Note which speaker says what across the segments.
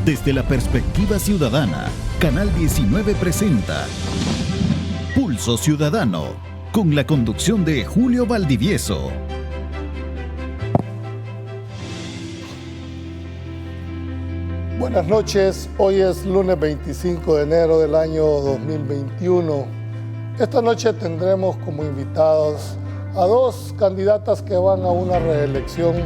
Speaker 1: Desde la perspectiva ciudadana, Canal 19 presenta Pulso Ciudadano, con la conducción de Julio Valdivieso.
Speaker 2: Buenas noches, hoy es lunes 25 de enero del año 2021. Esta noche tendremos como invitados a dos candidatas que van a una reelección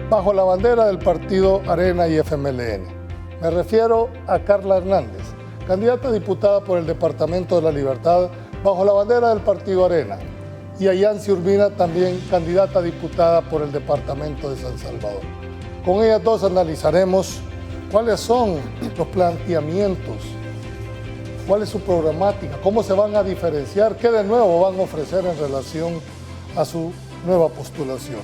Speaker 2: bajo la bandera del partido Arena y FMLN. Me refiero a Carla Hernández, candidata a diputada por el Departamento de la Libertad bajo la bandera del partido Arena, y a Yancy Urbina, también candidata a diputada por el Departamento de San Salvador. Con ellas dos analizaremos cuáles son los planteamientos, cuál es su programática, cómo se van a diferenciar, qué de nuevo van a ofrecer en relación a su nueva postulación.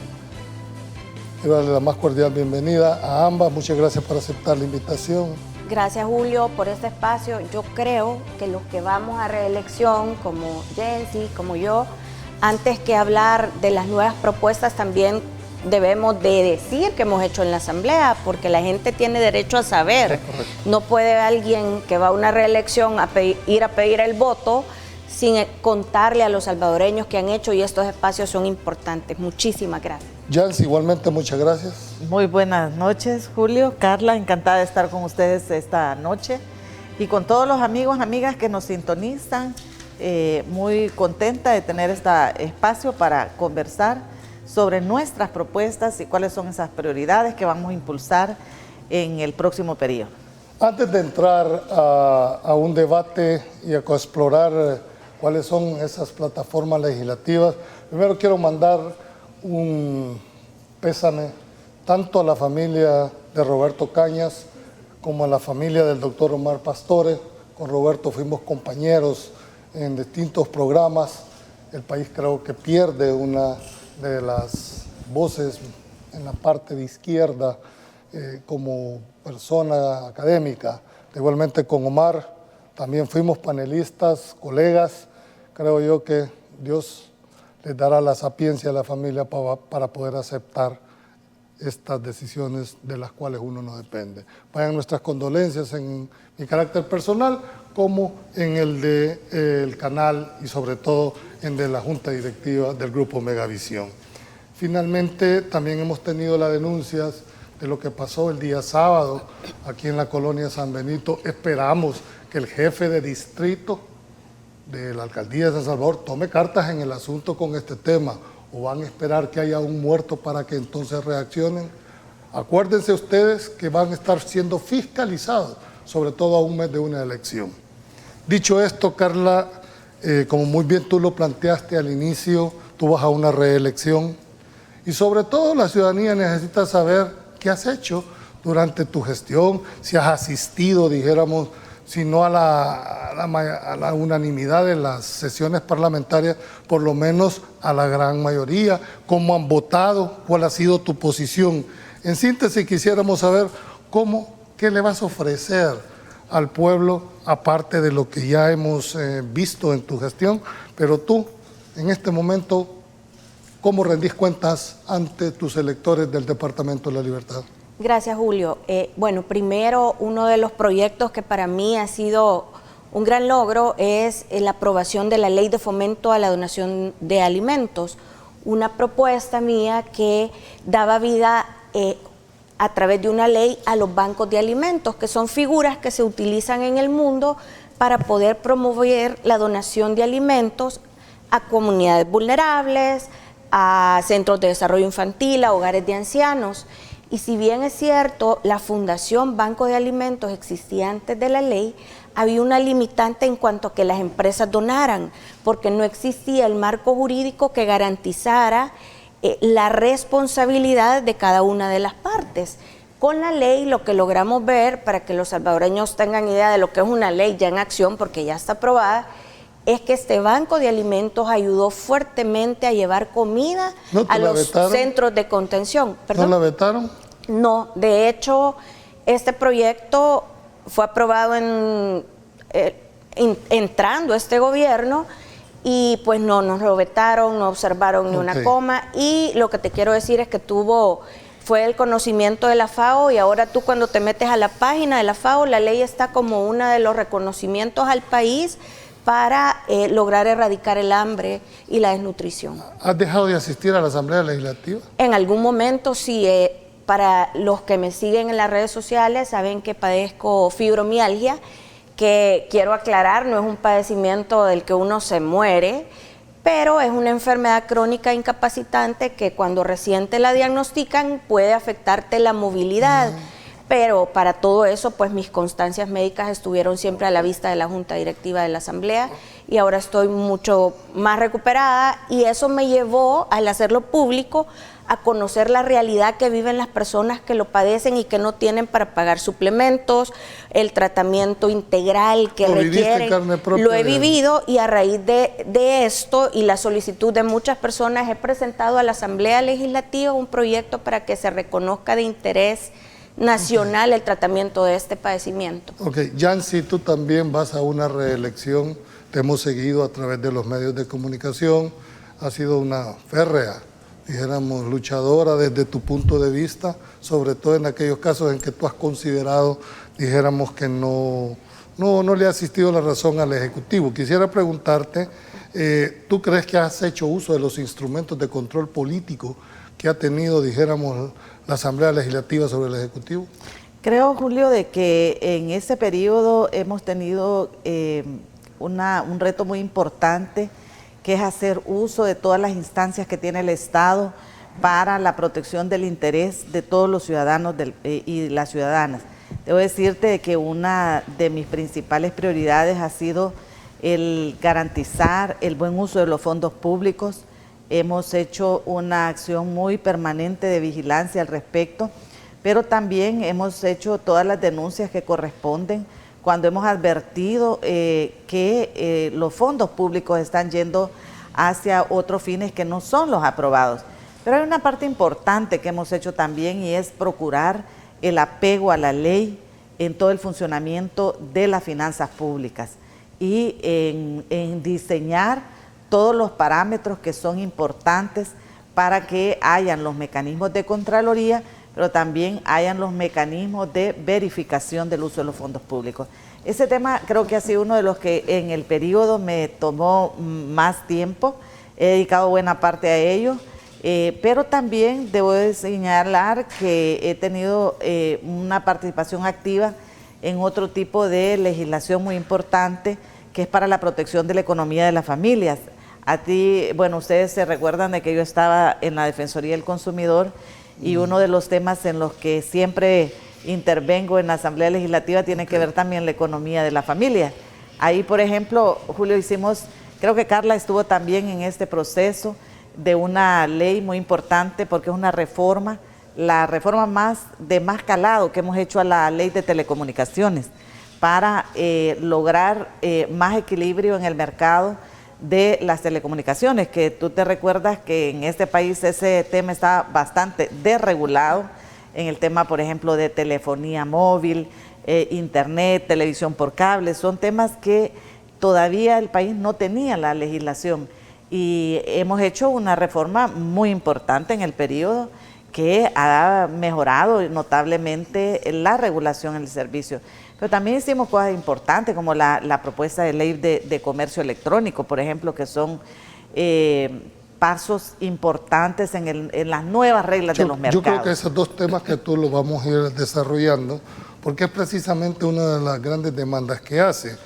Speaker 2: Quiero darle la más cordial bienvenida a ambas. Muchas gracias por aceptar la invitación.
Speaker 3: Gracias, Julio, por este espacio. Yo creo que los que vamos a reelección, como Yancy, como yo, antes que hablar de las nuevas propuestas, también debemos de decir que hemos hecho en la Asamblea, porque la gente tiene derecho a saber. No puede alguien que va a una reelección ir a pedir el voto sin contarle a los salvadoreños que han hecho, y estos espacios son importantes. Muchísimas gracias.
Speaker 2: Yancy, igualmente, muchas gracias.
Speaker 4: Muy buenas noches, Julio. Carla, encantada de estar con ustedes esta noche y con todos los amigos, amigas que nos sintonizan. Muy contenta de tener este espacio para conversar sobre nuestras propuestas y cuáles son esas prioridades que vamos a impulsar en el próximo periodo.
Speaker 2: Antes de entrar a un debate y a explorar cuáles son esas plataformas legislativas, primero quiero mandar un pésame tanto a la familia de Roberto Cañas como a la familia del doctor Omar Pastore. Con Roberto fuimos compañeros en distintos programas. El país creo que pierde una de las voces en la parte de izquierda como persona académica. Igualmente con Omar también fuimos panelistas, colegas. Creo yo que Dios les dará la sapiencia a la familia para poder aceptar estas decisiones de las cuales uno no depende. Vayan nuestras condolencias en mi carácter personal como en el del canal y sobre todo en de la Junta Directiva del Grupo Megavisión. Finalmente, también hemos tenido las denuncias de lo que pasó el día sábado aquí en la colonia San Benito. Esperamos que el jefe de distrito de la alcaldía de San Salvador tome cartas en el asunto con este tema, o van a esperar que haya un muerto para que entonces reaccionen. Acuérdense ustedes que van a estar siendo fiscalizados, sobre todo a un mes de una elección. Dicho esto, Carla, como muy bien tú lo planteaste al inicio, tú vas a una reelección y sobre todo la ciudadanía necesita saber qué has hecho durante tu gestión, si has asistido, dijéramos, si no a la unanimidad de las sesiones parlamentarias, por lo menos a la gran mayoría, cómo han votado, cuál ha sido tu posición. En síntesis, quisiéramos saber qué le vas a ofrecer al pueblo, aparte de lo que ya hemos visto en tu gestión, pero tú, en este momento, ¿cómo rendís cuentas ante tus electores del Departamento de la Libertad?
Speaker 3: Gracias, Julio. Bueno, primero, uno de los proyectos que para mí ha sido un gran logro es la aprobación de la Ley de Fomento a la Donación de Alimentos, una propuesta mía que daba vida a través de una ley a los bancos de alimentos, que son figuras que se utilizan en el mundo para poder promover la donación de alimentos a comunidades vulnerables, a centros de desarrollo infantil, a hogares de ancianos. Y si bien es cierto, la Fundación Banco de Alimentos existía antes de la ley, había una limitante en cuanto a que las empresas donaran, porque no existía el marco jurídico que garantizara la responsabilidad de cada una de las partes. Con la ley lo que logramos ver, para que los salvadoreños tengan idea de lo que es una ley ya en acción, porque ya está aprobada, es que este banco de alimentos ayudó fuertemente a llevar comida a los centros de contención. ¿Perdón?
Speaker 2: ¿No la vetaron?
Speaker 3: No, de hecho, este proyecto fue aprobado entrando este gobierno y pues no nos lo vetaron, no observaron ni una coma, y lo que te quiero decir es que fue el conocimiento de la FAO, y ahora tú cuando te metes a la página de la FAO, la ley está como uno de los reconocimientos al país para lograr erradicar el hambre y la desnutrición.
Speaker 2: ¿Has dejado de asistir a la Asamblea Legislativa?
Speaker 3: En algún momento sí. Para los que me siguen en las redes sociales saben que padezco fibromialgia, que quiero aclarar, no es un padecimiento del que uno se muere, pero es una enfermedad crónica incapacitante que cuando recién te la diagnostican puede afectarte la movilidad. Pero para todo eso, pues mis constancias médicas estuvieron siempre a la vista de la Junta Directiva de la Asamblea, y ahora estoy mucho más recuperada, y eso me llevó, al hacerlo público, a conocer la realidad que viven las personas que lo padecen y que no tienen para pagar suplementos, el tratamiento integral que requieren. Lo he vivido, y a raíz de esto y la solicitud de muchas personas he presentado a la Asamblea Legislativa un proyecto para que se reconozca de interés nacional el tratamiento de este padecimiento.
Speaker 2: Ok, Yancy, tú también vas a una reelección, te hemos seguido a través de los medios de comunicación, has sido una férrea, dijéramos, luchadora desde tu punto de vista, sobre todo en aquellos casos en que tú has considerado, dijéramos, que no le ha asistido la razón al Ejecutivo. Quisiera preguntarte, ¿tú crees que has hecho uso de los instrumentos de control político que ha tenido, dijéramos, la Asamblea Legislativa sobre el Ejecutivo?
Speaker 4: Creo, Julio, de que en ese periodo hemos tenido un reto muy importante, que es hacer uso de todas las instancias que tiene el Estado para la protección del interés de todos los ciudadanos y las ciudadanas. Debo decirte que una de mis principales prioridades ha sido el garantizar el buen uso de los fondos públicos. Hemos hecho una acción muy permanente de vigilancia al respecto, pero también hemos hecho todas las denuncias que corresponden cuando hemos advertido que los fondos públicos están yendo hacia otros fines que no son los aprobados. Pero hay una parte importante que hemos hecho también, y es procurar el apego a la ley en todo el funcionamiento de las finanzas públicas y en diseñar todos los parámetros que son importantes para que hayan los mecanismos de Contraloría, pero también hayan los mecanismos de verificación del uso de los fondos públicos. Ese tema creo que ha sido uno de los que en el periodo me tomó más tiempo, he dedicado buena parte a ello, pero también debo señalar que he tenido una participación activa en otro tipo de legislación muy importante, que es para la protección de la economía de las familias. A ti, bueno, ustedes se recuerdan de que yo estaba en la Defensoría del Consumidor, y uno de los temas en los que siempre intervengo en la Asamblea Legislativa tiene que ver también la economía de la familia. Ahí, por ejemplo, Julio, creo que Carla estuvo también en este proceso de una ley muy importante, porque es una reforma, la reforma de más calado que hemos hecho a la ley de telecomunicaciones, para lograr más equilibrio en el mercado de las telecomunicaciones, que tú te recuerdas que en este país ese tema está bastante desregulado, en el tema, por ejemplo, de telefonía móvil, internet, televisión por cable. Son temas que todavía el país no tenía la legislación, y hemos hecho una reforma muy importante en el periodo que ha mejorado notablemente la regulación en el servicio. Pero también hicimos cosas importantes, como la propuesta de ley de comercio electrónico, por ejemplo, que son pasos importantes en las nuevas reglas de los mercados.
Speaker 2: Yo creo que esos dos temas que tú los vamos a ir desarrollando, porque es precisamente una de las grandes demandas que hace.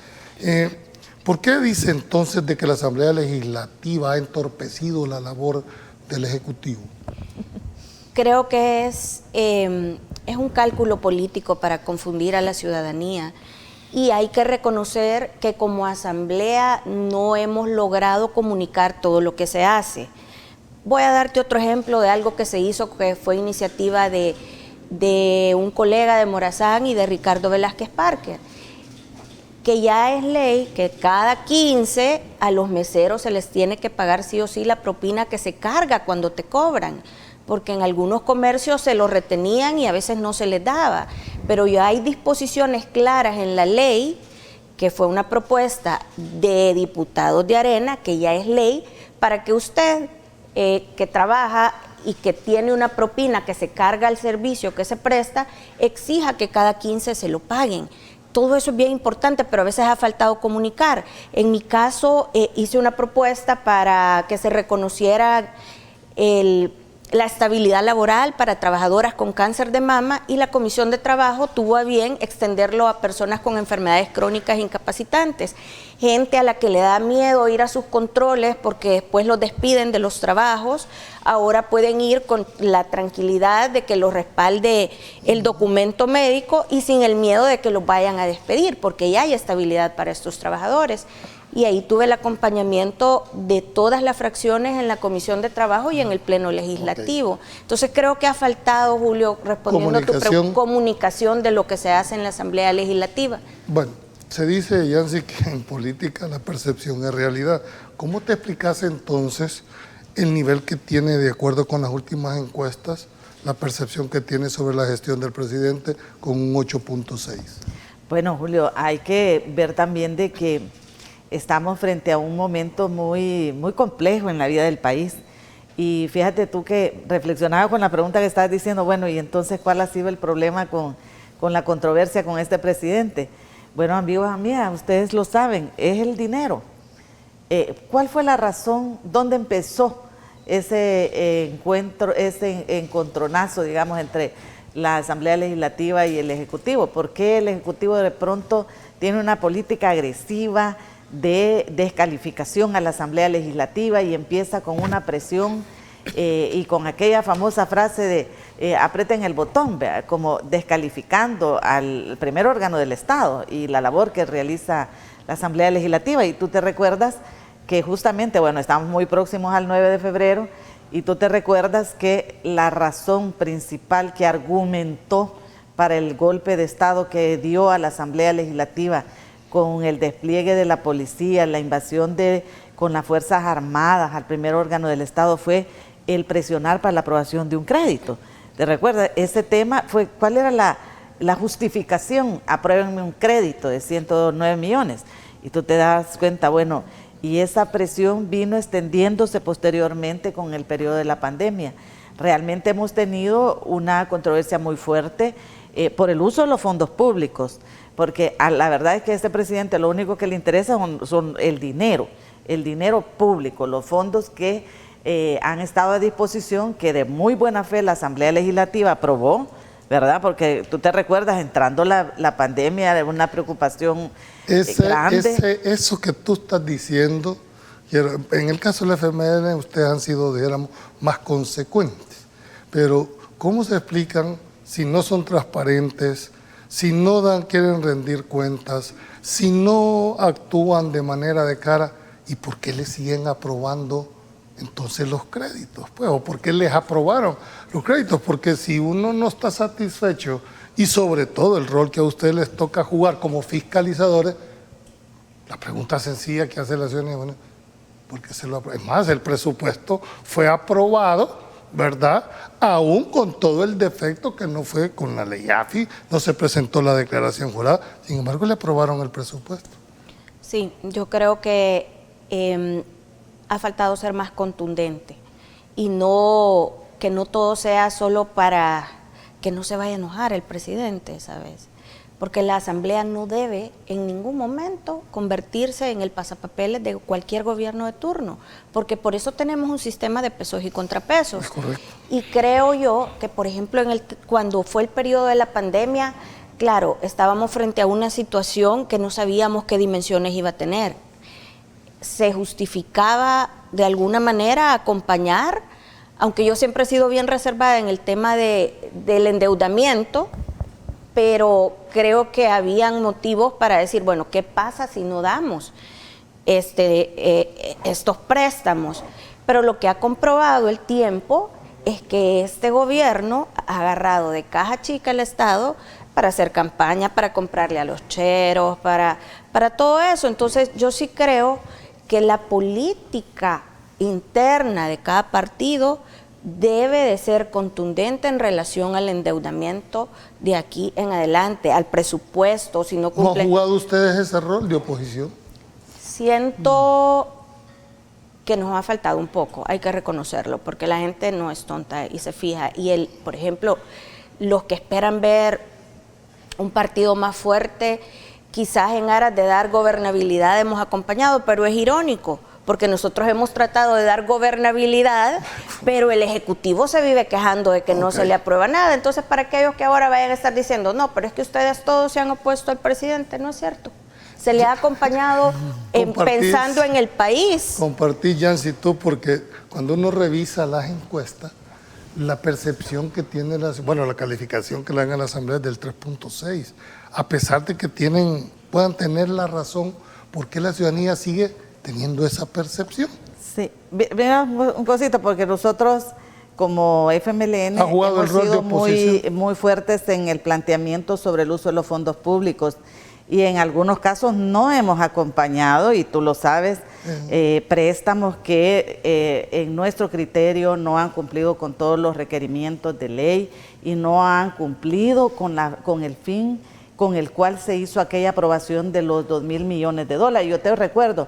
Speaker 2: ¿Por qué dice entonces de que la Asamblea Legislativa ha entorpecido la labor del Ejecutivo?
Speaker 3: Creo que es un cálculo político para confundir a la ciudadanía, y hay que reconocer que como Asamblea no hemos logrado comunicar todo lo que se hace. Voy a darte otro ejemplo de algo que se hizo, que fue iniciativa de un colega de Morazán y de Ricardo Velázquez Parker, que ya es ley que cada 15 a los meseros se les tiene que pagar sí o sí la propina que se carga cuando te cobran, porque en algunos comercios se lo retenían y a veces no se les daba, pero ya hay disposiciones claras en la ley, que fue una propuesta de diputados de Arena, que ya es ley, para que usted que trabaja y que tiene una propina que se carga al servicio que se presta, exija que cada 15 se lo paguen. Todo eso es bien importante, pero a veces ha faltado comunicar. En mi caso, hice una propuesta para que se reconociera la estabilidad laboral para trabajadoras con cáncer de mama, y la Comisión de Trabajo tuvo a bien extenderlo a personas con enfermedades crónicas incapacitantes. Gente a la que le da miedo ir a sus controles porque después los despiden de los trabajos, ahora pueden ir con la tranquilidad de que los respalde el documento médico y sin el miedo de que los vayan a despedir, porque ya hay estabilidad para estos trabajadores. Y ahí tuve el acompañamiento de todas las fracciones en la Comisión de Trabajo y en el Pleno Legislativo. Okay. Entonces creo que ha faltado, Julio, respondiendo a tu pregunta, comunicación de lo que se hace en la Asamblea Legislativa.
Speaker 2: Bueno, se dice, Yancy, que en política la percepción es realidad. ¿Cómo te explicas entonces el nivel que tiene, de acuerdo con las últimas encuestas, la percepción que tiene sobre la gestión del presidente con un 8.6?
Speaker 4: Bueno, Julio, hay que ver también de que estamos frente a un momento muy complejo en la vida del país. Y fíjate tú que reflexionaba con la pregunta que estabas diciendo, bueno, y entonces, ¿cuál ha sido el problema con la controversia con este presidente? Bueno, amigos, amigas, ustedes lo saben, es el dinero. ¿Cuál fue la razón? ¿Dónde empezó ese encuentro, ese encontronazo, digamos, entre la Asamblea Legislativa y el Ejecutivo? ¿Por qué el Ejecutivo de pronto tiene una política agresiva de descalificación a la Asamblea Legislativa y empieza con una presión y con aquella famosa frase de aprieten el botón, ¿verdad? Como descalificando al primer órgano del Estado y la labor que realiza la Asamblea Legislativa? Y tú te recuerdas que justamente, bueno, estamos muy próximos al 9 de febrero, y tú te recuerdas que la razón principal que argumentó para el golpe de Estado que dio a la Asamblea Legislativa con el despliegue de la policía, la invasión con las Fuerzas Armadas al primer órgano del Estado, fue el presionar para la aprobación de un crédito. ¿Te recuerdas? Ese tema fue, ¿cuál era la justificación? Apruébenme un crédito de 109 millones. Y tú te das cuenta, bueno, y esa presión vino extendiéndose posteriormente con el periodo de la pandemia. Realmente hemos tenido una controversia muy fuerte por el uso de los fondos públicos, porque la verdad es que a este presidente lo único que le interesa son el dinero público, los fondos que han estado a disposición, que de muy buena fe la Asamblea Legislativa aprobó, ¿verdad? Porque tú te recuerdas, entrando la pandemia, de una preocupación grande.
Speaker 2: Eso que tú estás diciendo, en el caso de la FMLN ustedes han sido, dijéramos, más consecuentes, pero ¿cómo se explican si no son transparentes, si no quieren rendir cuentas, si no actúan de manera de cara? ¿Y por qué les siguen aprobando entonces los créditos? Pues, ¿o por qué les aprobaron los créditos? Porque si uno no está satisfecho, y sobre todo el rol que a ustedes les toca jugar como fiscalizadores, la pregunta sencilla que hace la ciudadanía, bueno, ¿por qué se lo aprobó? Es más, el presupuesto fue aprobado, ¿verdad? Aún con todo el defecto que no fue con la ley AFI, no se presentó la declaración jurada, sin embargo le aprobaron el presupuesto.
Speaker 3: Sí, yo creo que ha faltado ser más contundente y que no todo sea solo para que no se vaya a enojar el presidente, ¿sabes? Porque la Asamblea no debe en ningún momento convertirse en el pasapapeles de cualquier gobierno de turno, porque por eso tenemos un sistema de pesos y contrapesos.
Speaker 2: Es correcto.
Speaker 3: Y creo yo que, por ejemplo, cuando fue el periodo de la pandemia, claro, estábamos frente a una situación que no sabíamos qué dimensiones iba a tener. Se justificaba de alguna manera acompañar, aunque yo siempre he sido bien reservada en el tema del endeudamiento, pero creo que habían motivos para decir, bueno, ¿qué pasa si no damos estos préstamos? Pero lo que ha comprobado el tiempo es que este gobierno ha agarrado de caja chica el Estado para hacer campaña, para comprarle a los cheros, para todo eso. Entonces yo sí creo que la política interna de cada partido debe de ser contundente en relación al endeudamiento de aquí en adelante, al presupuesto, si no cumple.
Speaker 2: ¿No han jugado ustedes ese rol de oposición?
Speaker 3: Siento que nos ha faltado un poco, hay que reconocerlo, porque la gente no es tonta y se fija. Y por ejemplo, los que esperan ver un partido más fuerte, quizás en aras de dar gobernabilidad hemos acompañado, pero es irónico, porque nosotros hemos tratado de dar gobernabilidad, pero el Ejecutivo se vive quejando de que no se le aprueba nada. Entonces, para aquellos que ahora vayan a estar diciendo, no, pero es que ustedes todos se han opuesto al presidente, no es cierto. Se le ha acompañado pensando en el país.
Speaker 2: Compartí, Yancy, tú, porque cuando uno revisa las encuestas, la percepción que tiene, la calificación que le dan a la Asamblea es del 3.6, a pesar de que puedan tener la razón, ¿por qué la ciudadanía sigue teniendo esa percepción?
Speaker 4: Sí, mira un cosito, porque nosotros como FMLN hemos sido muy fuertes en el planteamiento sobre el uso de los fondos públicos, y en algunos casos no hemos acompañado, y tú lo sabes, préstamos que en nuestro criterio no han cumplido con todos los requerimientos de ley y no han cumplido con el fin con el cual se hizo aquella aprobación de los 2.000 millones de dólares. Yo te recuerdo,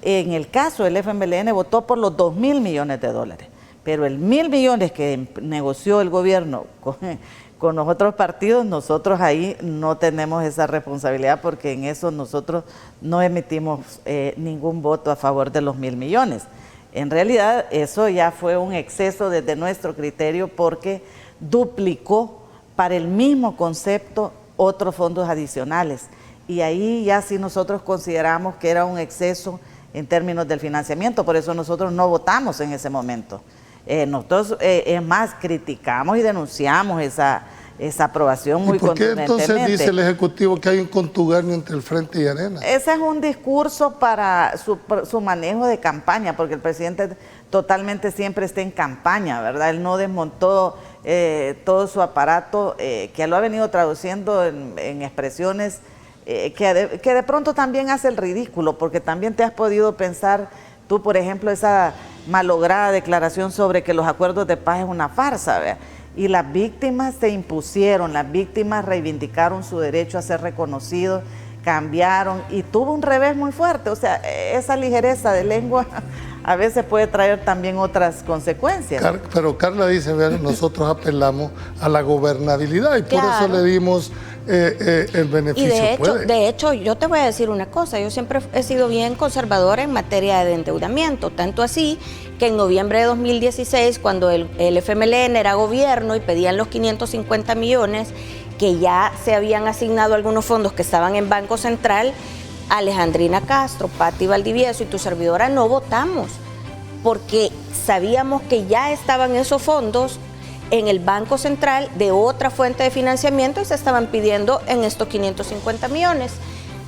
Speaker 4: en el caso del FMLN votó por los 2.000 millones de dólares, pero el 1.000 millones que negoció el gobierno con los otros partidos, nosotros ahí no tenemos esa responsabilidad, porque en eso nosotros no emitimos ningún voto a favor de los 1.000 millones. En realidad eso ya fue un exceso desde nuestro criterio, porque duplicó para el mismo concepto otros fondos adicionales, y ahí ya sí nosotros consideramos que era un exceso en términos del financiamiento. Por eso nosotros no votamos en ese momento. Nosotros, es más, criticamos y denunciamos esa aprobación muy contundentemente.
Speaker 2: ¿Por qué entonces dice el Ejecutivo que hay un contubernio entre el Frente y Arena?
Speaker 4: Ese es un discurso para su manejo de campaña, porque el presidente totalmente siempre está en campaña, ¿verdad? Él no desmontó todo su aparato, que lo ha venido traduciendo en expresiones que de pronto también hace el ridículo, porque también te has podido pensar tú, por ejemplo, esa malograda declaración sobre que los acuerdos de paz es una farsa, ¿verdad? Y las víctimas se impusieron, las víctimas reivindicaron su derecho a ser reconocidos, cambiaron, y tuvo un revés muy fuerte. O sea, esa ligereza de lengua a veces puede traer también otras consecuencias.
Speaker 2: Pero Carla dice, vean, nosotros apelamos a la gobernabilidad, y por eso le dimos el beneficio.
Speaker 3: Y de hecho, yo te voy a decir una cosa, yo siempre he sido bien conservadora en materia de endeudamiento, tanto así que en noviembre de 2016, cuando el FMLN era gobierno y pedían los 550 millones, que ya se habían asignado algunos fondos que estaban en Banco Central, Alejandrina Castro, Patti Valdivieso y tu servidora no votamos, porque sabíamos que ya estaban esos fondos en el Banco Central de otra fuente de financiamiento y se estaban pidiendo en estos 550 millones.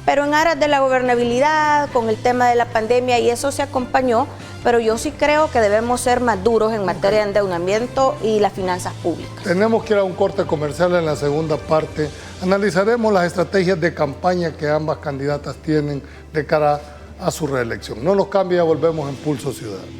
Speaker 3: Pero en aras de la gobernabilidad, con el tema de la pandemia, y eso se acompañó, pero yo sí creo que debemos ser más duros en materia de endeudamiento y las finanzas públicas.
Speaker 2: Tenemos que ir a un corte comercial. En la segunda parte analizaremos las estrategias de campaña que ambas candidatas tienen de cara a su reelección. No nos cambie, volvemos en Pulso Ciudadano.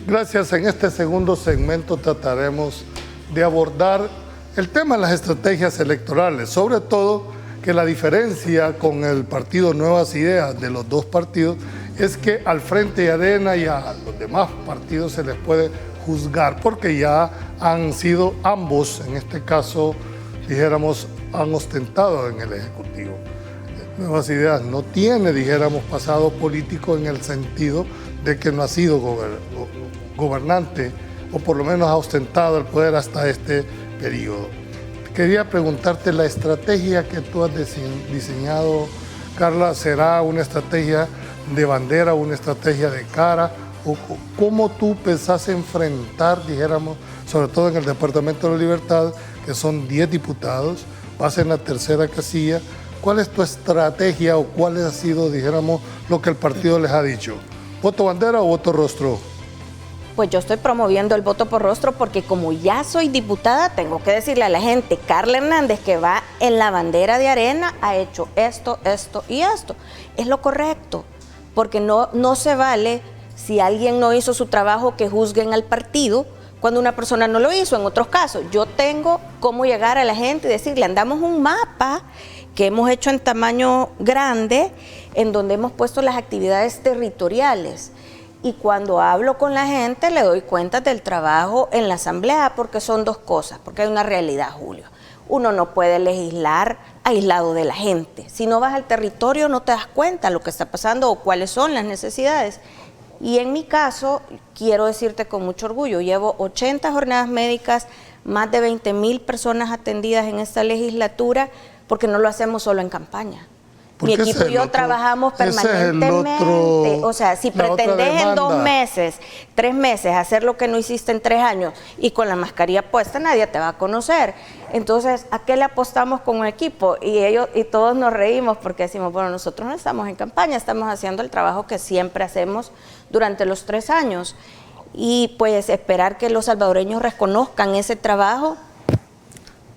Speaker 2: Gracias. En este segundo segmento trataremos de abordar el tema de las estrategias electorales, sobre todo que la diferencia con el partido Nuevas Ideas de los dos partidos es que al Frente y Arena y a los demás partidos se les puede juzgar, porque ya han sido ambos, en este caso, dijéramos, han ostentado en el Ejecutivo. Nuevas Ideas no tiene, dijéramos, pasado político en el sentido de que no ha sido gobernante, o por lo menos ha ostentado el poder hasta este periodo. Quería preguntarte, la estrategia que tú has diseñado, Carla, ¿será una estrategia de bandera, una estrategia de cara? ¿O cómo tú pensás enfrentar, dijéramos, sobre todo en el Departamento de la Libertad, que son 10 diputados, vas en la tercera casilla? ¿Cuál es tu estrategia o cuál ha sido, dijéramos, lo que el partido les ha dicho? ¿Voto bandera o voto rostro?
Speaker 3: Pues yo estoy promoviendo el voto por rostro, porque como ya soy diputada, tengo que decirle a la gente, Carla Hernández, que va en la bandera de Arena, ha hecho esto, esto y esto. Es lo correcto. porque no se vale, si alguien no hizo su trabajo, que juzguen al partido cuando una persona no lo hizo. En otros casos, yo tengo cómo llegar a la gente y decirle, andamos un mapa que hemos hecho en tamaño grande, en donde hemos puesto las actividades territoriales. Y cuando hablo con la gente, le doy cuenta del trabajo en la asamblea, porque son dos cosas, porque hay una realidad, Julio. Uno no puede legislar aislado de la gente. Si no vas al territorio, no te das cuenta de lo que está pasando o cuáles son las necesidades. Y en mi caso, quiero decirte con mucho orgullo, llevo 80 jornadas médicas, más de 20,000 personas atendidas en esta legislatura, porque no lo hacemos solo en campaña. Mi equipo y yo trabajamos permanentemente. O sea, si pretendes en 2 meses, 3 meses hacer lo que no hiciste en 3 años y con la mascarilla puesta, nadie te va a conocer. Entonces, ¿a qué le apostamos con un equipo? Y todos nos reímos porque decimos, bueno, nosotros no estamos en campaña, estamos haciendo el trabajo que siempre hacemos durante los 3 años. Y pues esperar que los salvadoreños reconozcan ese trabajo,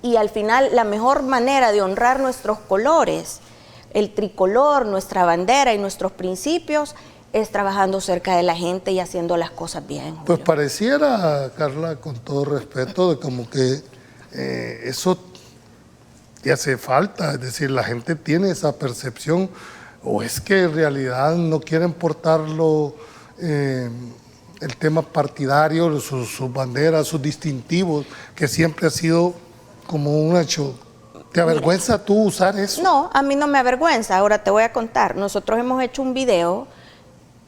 Speaker 3: y al final la mejor manera de honrar nuestros colores, el tricolor, nuestra bandera y nuestros principios, es trabajando cerca de la gente y haciendo las cosas bien, Julio.
Speaker 2: Pues pareciera, Carla, con todo respeto, de como que eso te hace falta, es decir, la gente tiene esa percepción, o es que en realidad no quieren portarlo, el tema partidario, sus banderas, sus distintivos, que siempre ha sido como un hecho. ¿Te avergüenza tú usar eso?
Speaker 3: No, a mí no me avergüenza. Ahora te voy a contar. Nosotros hemos hecho un video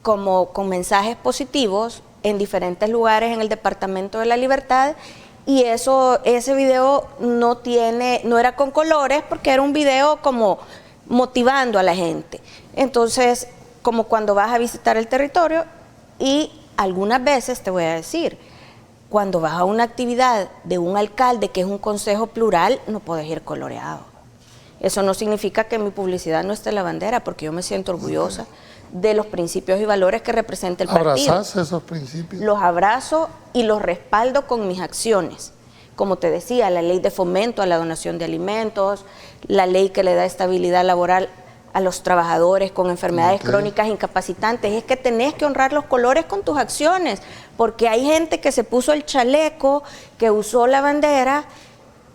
Speaker 3: con mensajes positivos en diferentes lugares en el Departamento de la Libertad, y ese video no era con colores, porque era un video como motivando a la gente. Entonces, como cuando vas a visitar el territorio, y algunas veces te voy a decir, cuando vas a una actividad de un alcalde que es un consejo plural, no puedes ir coloreado. Eso no significa que en mi publicidad no esté la bandera, porque yo me siento orgullosa de los principios y valores que representa el partido.
Speaker 2: ¿Abrazás esos principios?
Speaker 3: Los abrazo y los respaldo con mis acciones. Como te decía, la ley de fomento a la donación de alimentos, la ley que le da estabilidad laboral a los trabajadores con enfermedades crónicas incapacitantes. Es que tenés que honrar los colores con tus acciones, porque hay gente que se puso el chaleco, que usó la bandera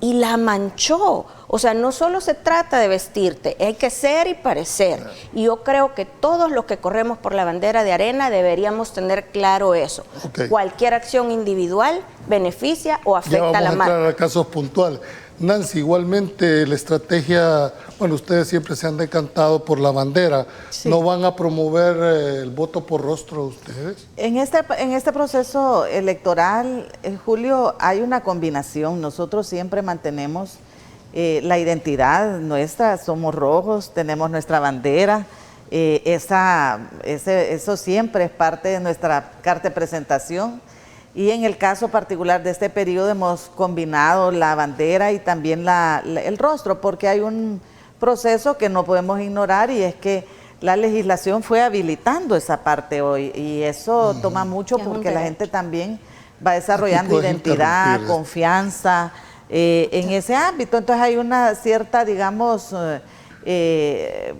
Speaker 3: y la manchó. O sea, no solo se trata de vestirte, hay que ser y parecer. Y yo creo que todos los que corremos por la bandera de Arena deberíamos tener claro eso. Cualquier acción individual beneficia o afecta a la marca.
Speaker 2: Ya vamos a entrar a casos puntuales. Nancy, igualmente la estrategia, bueno, ustedes siempre se han decantado por la bandera. Sí. ¿No van a promover el voto por rostro ustedes?
Speaker 4: En este proceso electoral, Julio, hay una combinación. Nosotros siempre mantenemos la identidad nuestra, somos rojos, tenemos nuestra bandera. Eso siempre es parte de nuestra carta de presentación. Y en el caso particular de este periodo hemos combinado la bandera y también el rostro, porque hay un proceso que no podemos ignorar, y es que la legislación fue habilitando esa parte hoy, y eso toma mucho porque la gente también va desarrollando identidad, confianza en ese ámbito. Entonces hay una cierta, digamos,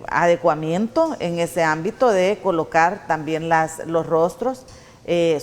Speaker 4: adecuamiento en ese ámbito de colocar también los rostros.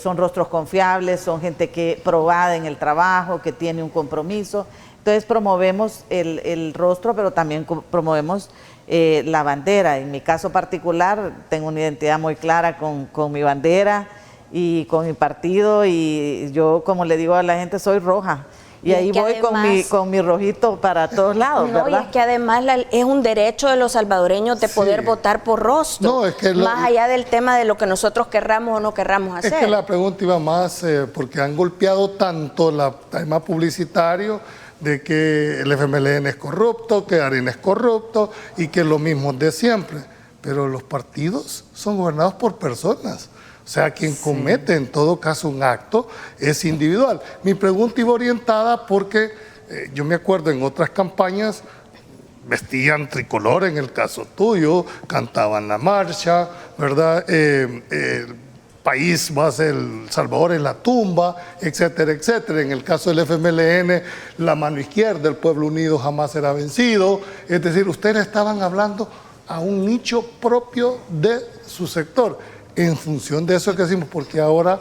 Speaker 4: Son rostros confiables, son gente que probada en el trabajo, que tiene un compromiso. Entonces promovemos el rostro, pero también promovemos la bandera. En mi caso particular tengo una identidad muy clara con mi bandera y con mi partido, y yo, como le digo a la gente, soy roja. Y ahí voy además, con mi rojito para todos lados, ¿verdad?
Speaker 3: Y es que además es un derecho de los salvadoreños de poder votar por rostro,
Speaker 2: no, es que
Speaker 3: más allá del tema de lo que nosotros querramos o no querramos hacer.
Speaker 2: Es que la pregunta iba más porque han golpeado tanto el tema publicitario de que el FMLN es corrupto, que Arena es corrupto y que lo mismo de siempre. Pero los partidos son gobernados por personas. O sea, quien comete en todo caso un acto es individual. Mi pregunta iba orientada porque yo me acuerdo en otras campañas vestían tricolor, en el caso tuyo, cantaban la marcha, ¿verdad? El país va a ser El Salvador en la tumba, etcétera, etcétera. En el caso del FMLN, la mano izquierda, el pueblo unido jamás será vencido. Es decir, ustedes estaban hablando a un nicho propio de su sector. En función de eso que decimos, porque ahora,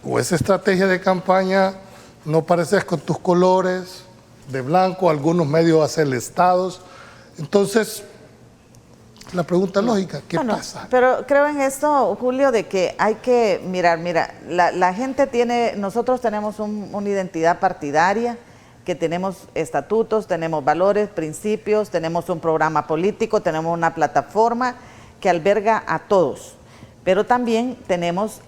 Speaker 2: o esa estrategia de campaña, no pareces con tus colores de blanco, algunos medios acelestados. Entonces, la pregunta lógica, ¿qué pasa?
Speaker 4: Pero creo en esto, Julio, de que hay que mirar, la gente tiene, nosotros tenemos una identidad partidaria, que tenemos estatutos, tenemos valores, principios, tenemos un programa político, tenemos una plataforma que alberga a todos, pero también tenemos,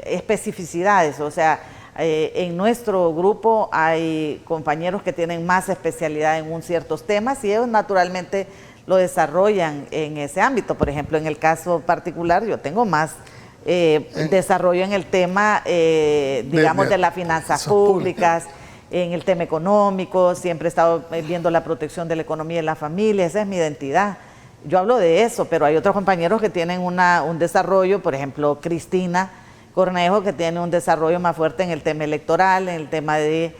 Speaker 4: especificidades, o sea, en nuestro grupo hay compañeros que tienen más especialidad en ciertos temas y ellos naturalmente lo desarrollan en ese ámbito. Por ejemplo, en el caso particular yo tengo más desarrollo en el tema, de las finanzas públicas, en el tema económico, siempre he estado viendo la protección de la economía y la familia, esa es mi identidad. Yo hablo de eso, pero hay otros compañeros que tienen un desarrollo, por ejemplo, Cristina Cornejo, que tiene un desarrollo más fuerte en el tema electoral, en el tema de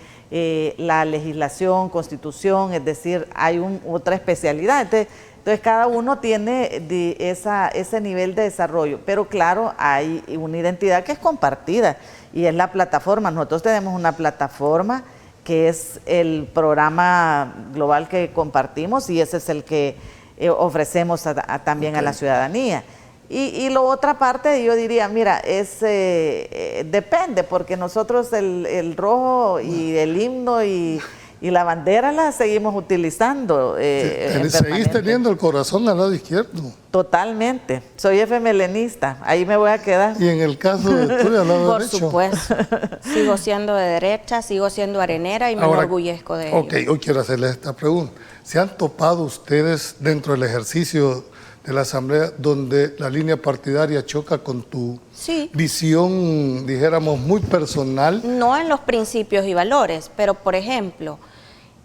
Speaker 4: la legislación, constitución, es decir, hay otra especialidad. Entonces cada uno tiene ese nivel de desarrollo, pero claro, hay una identidad que es compartida y es la plataforma. Nosotros tenemos una plataforma que es el programa global que compartimos y ese es el que ofrecemos también a la ciudadanía. Y la otra parte, yo diría, mira, depende, porque nosotros el rojo y el himno y la bandera la seguimos utilizando.
Speaker 2: Seguís teniendo el corazón al lado izquierdo.
Speaker 4: Totalmente. Soy FMLNista, ahí me voy a quedar.
Speaker 2: Y en el caso de tú, al lado derecho.
Speaker 3: Por supuesto. Sigo siendo de derecha, sigo siendo arenera y me enorgullezco de ello.
Speaker 2: Ok, hoy quiero hacerles esta pregunta. ¿Se han topado ustedes dentro del ejercicio de la Asamblea donde la línea partidaria choca con tu visión, dijéramos, muy personal?
Speaker 3: No en los principios y valores, pero por ejemplo,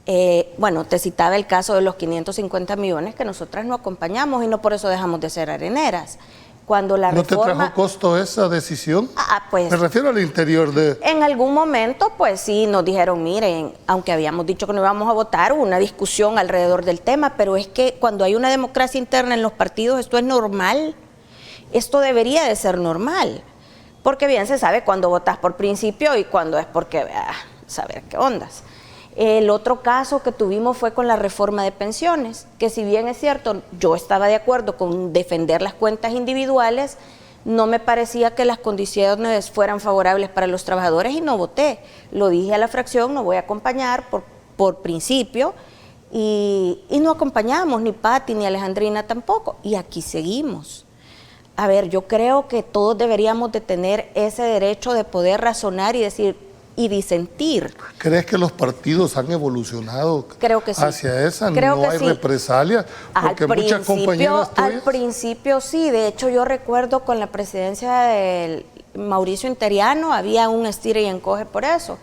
Speaker 3: te citaba el caso de los 550 millones que nosotras no acompañamos y no por eso dejamos de ser areneras. Cuando la
Speaker 2: ¿No
Speaker 3: reforma...
Speaker 2: te trajo costo esa decisión?
Speaker 3: Pues...
Speaker 2: Me refiero al interior de...
Speaker 3: En algún momento, pues sí, nos dijeron, miren, aunque habíamos dicho que no íbamos a votar, hubo una discusión alrededor del tema, pero es que cuando hay una democracia interna en los partidos, esto es normal, esto debería de ser normal, porque bien se sabe cuando votas por principio y cuando es porque, saber qué ondas. El otro caso que tuvimos fue con la reforma de pensiones, que si bien es cierto, yo estaba de acuerdo con defender las cuentas individuales, no me parecía que las condiciones fueran favorables para los trabajadores y no voté. Lo dije a la fracción, no voy a acompañar por principio y no acompañamos ni Pati ni Alejandrina tampoco y aquí seguimos. A ver, yo creo que todos deberíamos de tener ese derecho de poder razonar y decir y disentir.
Speaker 2: ¿Crees que los partidos han evolucionado hacia esa?
Speaker 3: Creo
Speaker 2: ¿No hay represalias? Porque muchas compañeras tuyas...
Speaker 3: Al principio sí, de hecho yo recuerdo con la presidencia de Mauricio Interiano había un estira y encoge por eso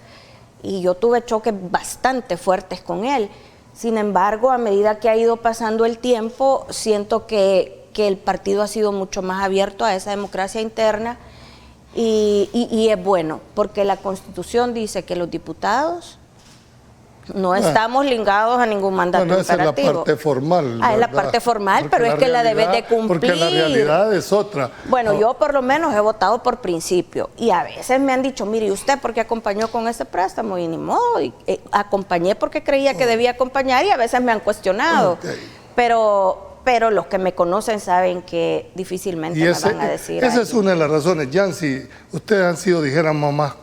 Speaker 3: y yo tuve choques bastante fuertes con él. Sin embargo, a medida que ha ido pasando el tiempo, siento que el partido ha sido mucho más abierto a esa democracia interna. Y es bueno, porque la Constitución dice que los diputados no estamos ligados a ningún mandato imperativo.
Speaker 2: Esa es la parte formal.
Speaker 3: Es la parte formal, pero es que la debes de cumplir.
Speaker 2: Porque la realidad es otra.
Speaker 3: Bueno, yo por lo menos he votado por principio y a veces me han dicho, mire, ¿usted por qué acompañó con ese préstamo? Y ni modo, acompañé porque creía que debía acompañar y a veces me han cuestionado. Pero los que me conocen saben que difícilmente me van a decir.
Speaker 2: Esa es una de las razones, Yancy. Ustedes han sido, dijéramos, más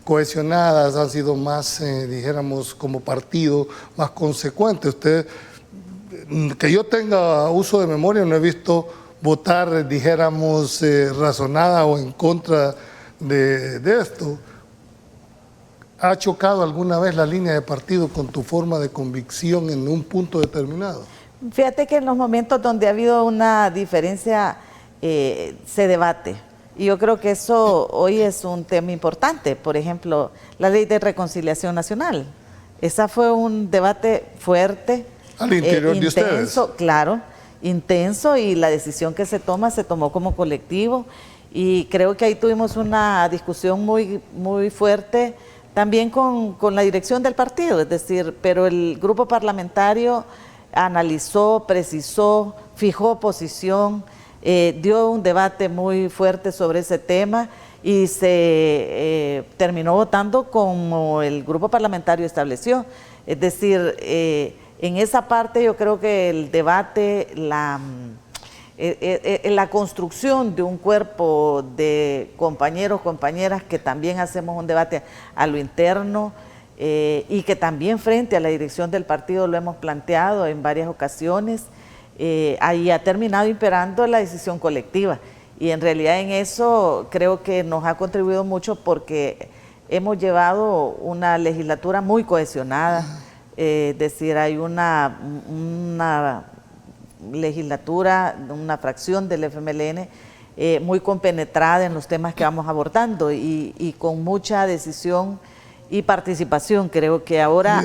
Speaker 2: cohesionadas, han sido más, dijéramos, como partido, más consecuentes. Ustedes, que yo tenga uso de memoria, no he visto votar, dijéramos, razonada o en contra de esto. ¿Ha chocado alguna vez la línea de partido con tu forma de convicción en un punto determinado?
Speaker 4: Fíjate que en los momentos donde ha habido una diferencia se debate y yo creo que eso hoy es un tema importante. Por ejemplo, la ley de reconciliación nacional, esa fue un debate fuerte,
Speaker 2: al interior de ustedes.
Speaker 4: Claro, intenso, y la decisión que se tomó como colectivo y creo que ahí tuvimos una discusión muy, muy fuerte también con la dirección del partido, es decir, pero el grupo parlamentario analizó, precisó, fijó posición, dio un debate muy fuerte sobre ese tema y se terminó votando como el grupo parlamentario estableció. Es decir, en esa parte yo creo que el debate, la construcción de un cuerpo de compañeros, compañeras que también hacemos un debate a lo interno y que también frente a la dirección del partido lo hemos planteado en varias ocasiones, ahí ha terminado imperando la decisión colectiva. Y en realidad en eso creo que nos ha contribuido mucho porque hemos llevado una legislatura muy cohesionada, es decir, hay una legislatura, una fracción del FMLN muy compenetrada en los temas que vamos abordando y con mucha decisión y participación. Creo que ahora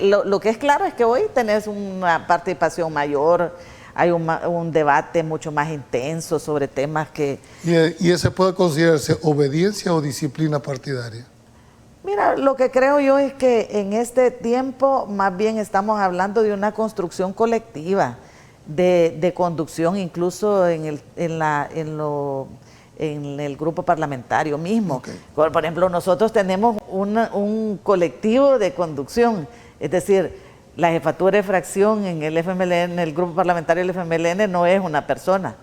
Speaker 4: lo que es claro es que hoy tenés una participación mayor, hay un debate mucho más intenso sobre temas que...
Speaker 2: ¿Y ese puede considerarse obediencia o disciplina partidaria?
Speaker 4: Mira, lo que creo yo es que en este tiempo más bien estamos hablando de una construcción colectiva, de conducción, incluso en el grupo parlamentario mismo.
Speaker 2: Okay.
Speaker 4: Por ejemplo, nosotros tenemos un colectivo de conducción, es decir, la jefatura de fracción en el FMLN, en el grupo parlamentario del FMLN no es una persona,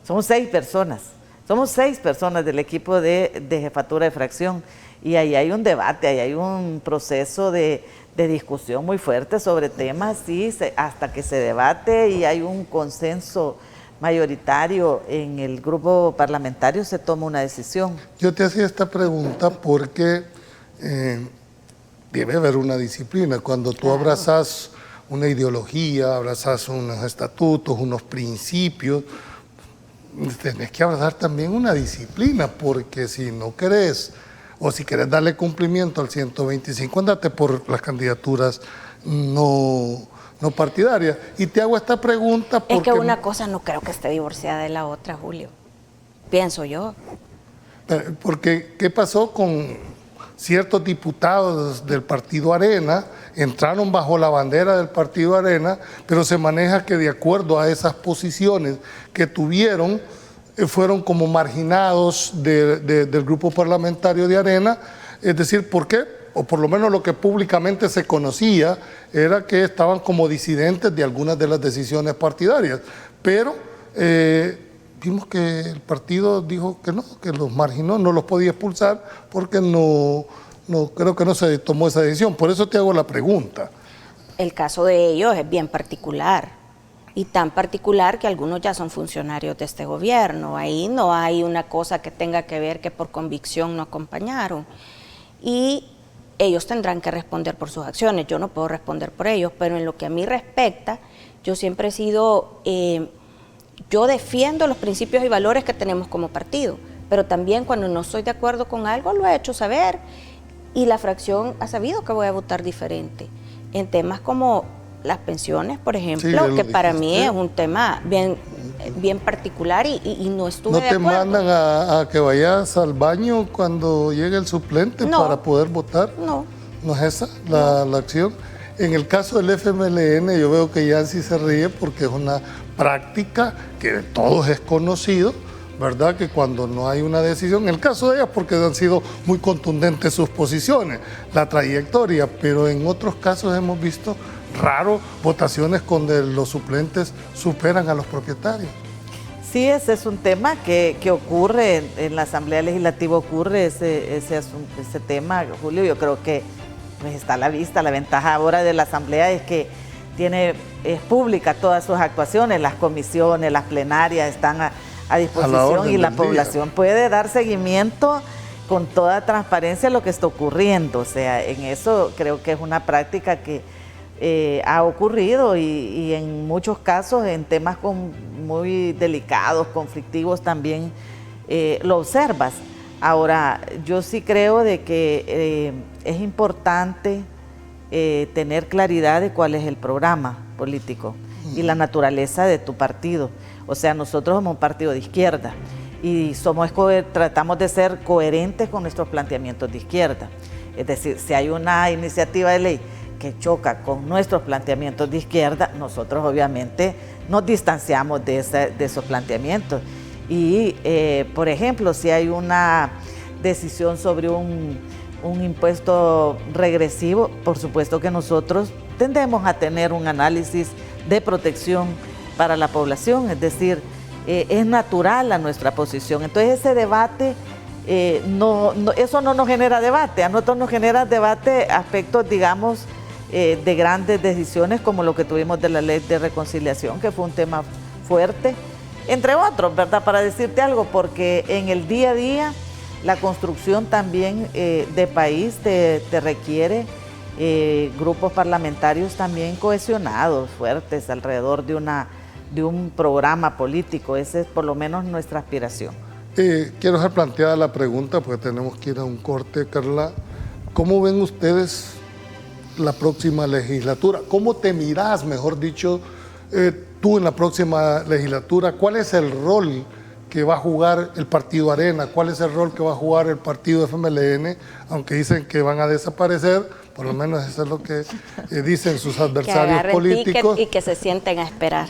Speaker 4: somos 6 personas. Somos 6 personas del equipo de jefatura de fracción y ahí hay un debate, ahí hay un proceso de discusión muy fuerte sobre temas, sí, hasta que se debate y hay un consenso mayoritario en el grupo parlamentario, se toma una decisión.
Speaker 2: Yo te hacía esta pregunta porque debe haber una disciplina. Cuando tú abrazas una ideología, abrazas unos estatutos, unos principios, tenés que abrazar también una disciplina, porque si no querés, o si querés darle cumplimiento al 125, andate por las candidaturas no partidarias. Y te hago esta pregunta porque...
Speaker 3: Es que una cosa no creo que esté divorciada de la otra, Julio. Pienso yo.
Speaker 2: Porque, ¿qué pasó con ciertos diputados del Partido Arena? Entraron bajo la bandera del Partido Arena, pero se maneja que de acuerdo a esas posiciones que tuvieron, fueron como marginados del grupo parlamentario de Arena. Es decir, ¿por qué? O por lo menos lo que públicamente se conocía era que estaban como disidentes de algunas de las decisiones partidarias. Pero vimos que el partido dijo que no, que los marginó, no los podía expulsar porque no creo que no se tomó esa decisión. Por eso te hago la pregunta.
Speaker 3: El caso de ellos es bien particular, y tan particular que algunos ya son funcionarios de este gobierno. Ahí no hay una cosa que tenga que ver que por convicción no acompañaron. Y ellos tendrán que responder por sus acciones. Yo no puedo responder por ellos, pero en lo que a mí respecta, yo siempre he sido... yo defiendo los principios y valores que tenemos como partido, pero también cuando no estoy de acuerdo con algo lo he hecho saber, y la fracción ha sabido que voy a votar diferente en temas como las pensiones, por ejemplo, que para mí es un tema bien particular y no estuve de acuerdo.
Speaker 2: ¿No te mandan a que vayas al baño cuando llegue el suplente para poder votar?
Speaker 3: No.
Speaker 2: ¿No es esa la acción? En el caso del FMLN yo veo que Yancy se ríe porque es una práctica que de todos es conocido, ¿verdad? Que cuando no hay una decisión, en el caso de ellas porque han sido muy contundentes sus posiciones, la trayectoria, pero en otros casos hemos visto raro votaciones donde los suplentes superan a los propietarios.
Speaker 4: Sí, ese es un tema que ocurre en la Asamblea Legislativa, ocurre ese tema, Julio. Yo creo que pues está a la vista. La ventaja ahora de la Asamblea es que es pública todas sus actuaciones, las comisiones, las plenarias están a disposición y la población puede dar seguimiento con toda transparencia a lo que está ocurriendo. O sea, en eso creo que es una práctica que ha ocurrido y en muchos casos en temas muy delicados, conflictivos también lo observas. Ahora, yo sí creo de que es importante tener claridad de cuál es el programa político y la naturaleza de tu partido. O sea, nosotros somos un partido de izquierda y tratamos de ser coherentes con nuestros planteamientos de izquierda. Es decir, si hay una iniciativa de ley que choca con nuestros planteamientos de izquierda, nosotros obviamente nos distanciamos de esos planteamientos. Y, por ejemplo, si hay una decisión sobre un impuesto regresivo, por supuesto que nosotros tendemos a tener un análisis de protección para la población, es decir, es natural a nuestra posición. Entonces ese debate, eso no nos genera debate, a nosotros nos genera debate aspectos, digamos, de grandes decisiones como lo que tuvimos de la ley de reconciliación, que fue un tema fuerte, entre otros, ¿verdad? Para decirte algo, porque en el día a día la construcción también de país te requiere grupos parlamentarios también cohesionados, fuertes, alrededor de un programa político. Esa es por lo menos nuestra aspiración.
Speaker 2: Quiero dejar planteada la pregunta, porque tenemos que ir a un corte, Carla. ¿Cómo ven ustedes la próxima legislatura? ¿Cómo te mirás, mejor dicho, tú en la próxima legislatura? ¿Cuál es el rol que va a jugar el Partido Arena? ¿Cuál es el rol que va a jugar el Partido FMLN? Aunque dicen que van a desaparecer, por lo menos eso es lo que dicen sus adversarios
Speaker 3: que
Speaker 2: políticos.
Speaker 3: Y que se sienten a esperar.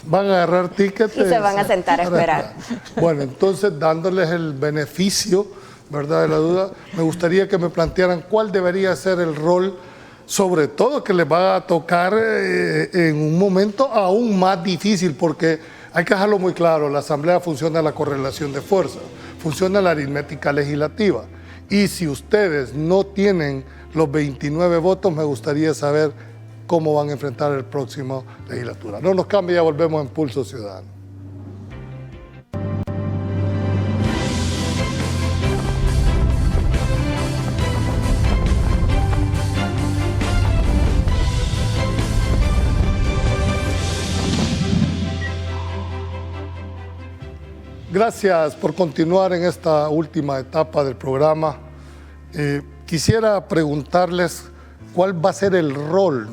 Speaker 2: Van a agarrar tickets.
Speaker 3: Y se van a sentar a esperar.
Speaker 2: Bueno, entonces, dándoles el beneficio, ¿verdad?, de la duda, me gustaría que me plantearan cuál debería ser el rol, sobre todo que les va a tocar en un momento aún más difícil, porque hay que dejarlo muy claro, la Asamblea funciona la correlación de fuerzas, funciona la aritmética legislativa, y si ustedes no tienen los 29 votos, me gustaría saber cómo van a enfrentar el próximo legislatura. No nos cambie, ya volvemos en Pulso Ciudadano. Gracias por continuar en esta última etapa del programa. Quisiera preguntarles cuál va a ser el rol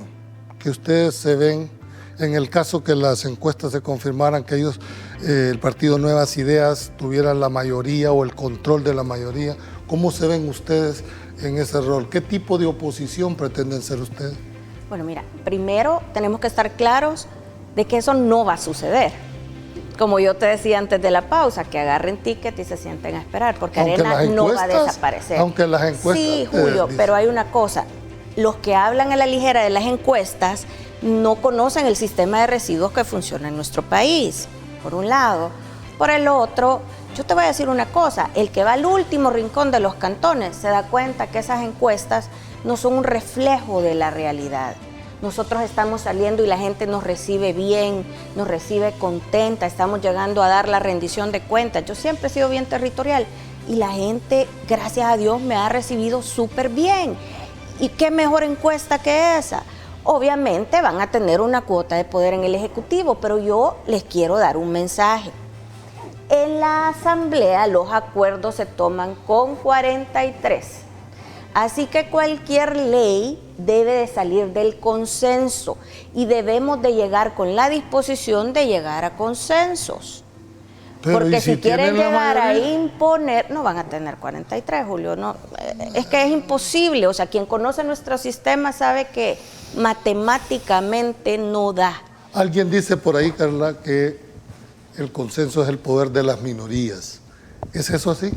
Speaker 2: que ustedes se ven en el caso que las encuestas se confirmaran que ellos, el partido Nuevas Ideas, tuvieran la mayoría o el control de la mayoría. ¿Cómo se ven ustedes en ese rol? ¿Qué tipo de oposición pretenden ser ustedes?
Speaker 3: Bueno, mira, primero tenemos que estar claros de que eso no va a suceder. Como yo te decía antes de la pausa, que agarren ticket y se sienten a esperar, porque Arena no va a desaparecer.
Speaker 2: Aunque las encuestas...
Speaker 3: Sí, Julio, pero hay una cosa. Los que hablan a la ligera de las encuestas no conocen el sistema de residuos que funciona en nuestro país, por un lado. Por el otro, yo te voy a decir una cosa, el que va al último rincón de los cantones se da cuenta que esas encuestas no son un reflejo de la realidad. Nosotros estamos saliendo y la gente nos recibe bien, nos recibe contenta, estamos llegando a dar la rendición de cuentas. Yo siempre he sido bien territorial y la gente, gracias a Dios, me ha recibido súper bien. ¿Y qué mejor encuesta que esa? Obviamente van a tener una cuota de poder en el Ejecutivo, pero yo les quiero dar un mensaje. En la Asamblea los acuerdos se toman con 43. Así que cualquier ley debe de salir del consenso y debemos de llegar con la disposición de llegar a consensos.
Speaker 2: Pero
Speaker 3: porque si quieren llegar a
Speaker 2: mayoría?
Speaker 3: imponer, no van a tener 43, Julio, no, es que es imposible, o sea, quien conoce nuestro sistema sabe que matemáticamente no da.
Speaker 2: Alguien dice por ahí, Carla, que el consenso es el poder de las minorías. ¿Es eso así?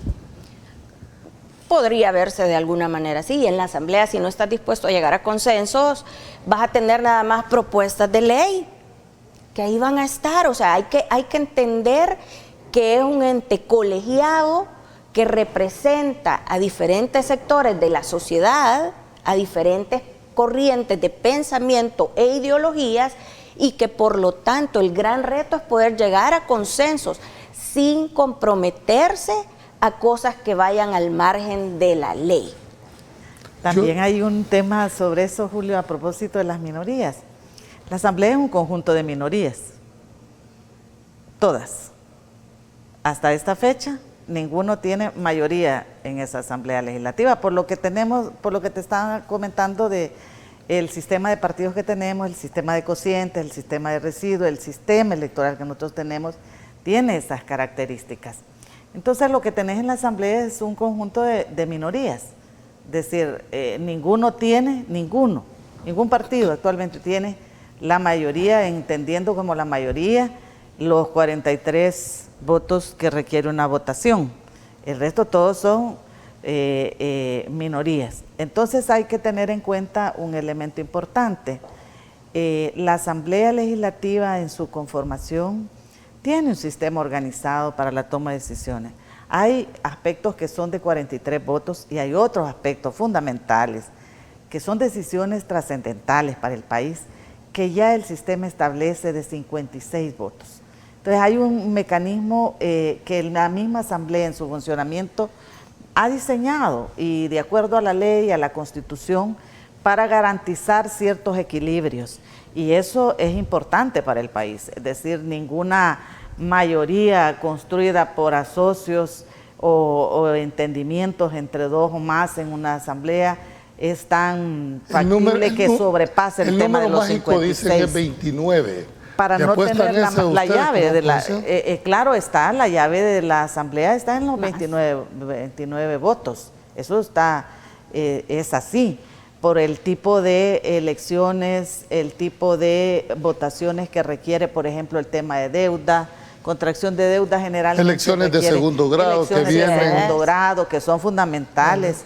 Speaker 3: Podría verse de alguna manera así, y en la Asamblea, si no estás dispuesto a llegar a consensos, vas a tener nada más propuestas de ley, que ahí van a estar, o sea, hay que entender que es un ente colegiado que representa a diferentes sectores de la sociedad, a diferentes corrientes de pensamiento e ideologías, y que por lo tanto el gran reto es poder llegar a consensos sin comprometerse a cosas que vayan al margen de la ley.
Speaker 4: También hay un tema sobre eso, Julio, a propósito de las minorías. La Asamblea es un conjunto de minorías, todas. Hasta esta fecha, ninguno tiene mayoría en esa Asamblea Legislativa, por lo que te estaba comentando de el sistema de partidos que tenemos, el sistema de cocientes, el sistema de residuos, el sistema electoral que nosotros tenemos, tiene esas características. Entonces lo que tenés en la Asamblea es un conjunto de minorías, es decir, ninguno Ningún partido actualmente tiene la mayoría, entendiendo como la mayoría los 43 votos que requiere una votación. El resto todos son minorías. Entonces hay que tener en cuenta un elemento importante. La Asamblea Legislativa en su conformación tiene un sistema organizado para la toma de decisiones. Hay aspectos que son de 43 votos y hay otros aspectos fundamentales que son decisiones trascendentales para el país, que ya el sistema establece de 56 votos. Entonces hay un mecanismo que la misma Asamblea en su funcionamiento ha diseñado y de acuerdo a la ley y a la Constitución para garantizar ciertos equilibrios. Y eso es importante para el país, es decir, ninguna mayoría construida por asocios o entendimientos entre dos o más en una asamblea es tan factible que sobrepase el tema de los 56.
Speaker 2: El número mágico dice que es 29.
Speaker 4: Para no tener la llave de la... claro está, la llave de la asamblea está en los 29 votos. Eso está, es así, por el tipo de elecciones, el tipo de votaciones que requiere, por ejemplo, el tema de deuda, contracción de deuda general.
Speaker 2: Elecciones de segundo grado que vienen.
Speaker 4: De segundo grado, que son fundamentales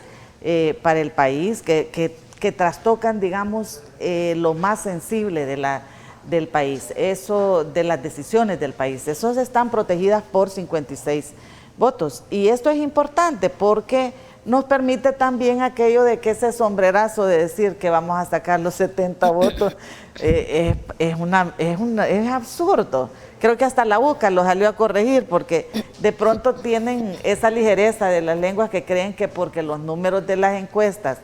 Speaker 4: para el país, que trastocan, digamos, lo más sensible del país, eso de las decisiones del país. Esos están protegidas por 56 votos. Y esto es importante porque nos permite también aquello de que ese sombrerazo de decir que vamos a sacar los 70 votos es absurdo. Creo que hasta la UCA lo salió a corregir porque de pronto tienen esa ligereza de las lenguas que creen que porque los números de las encuestas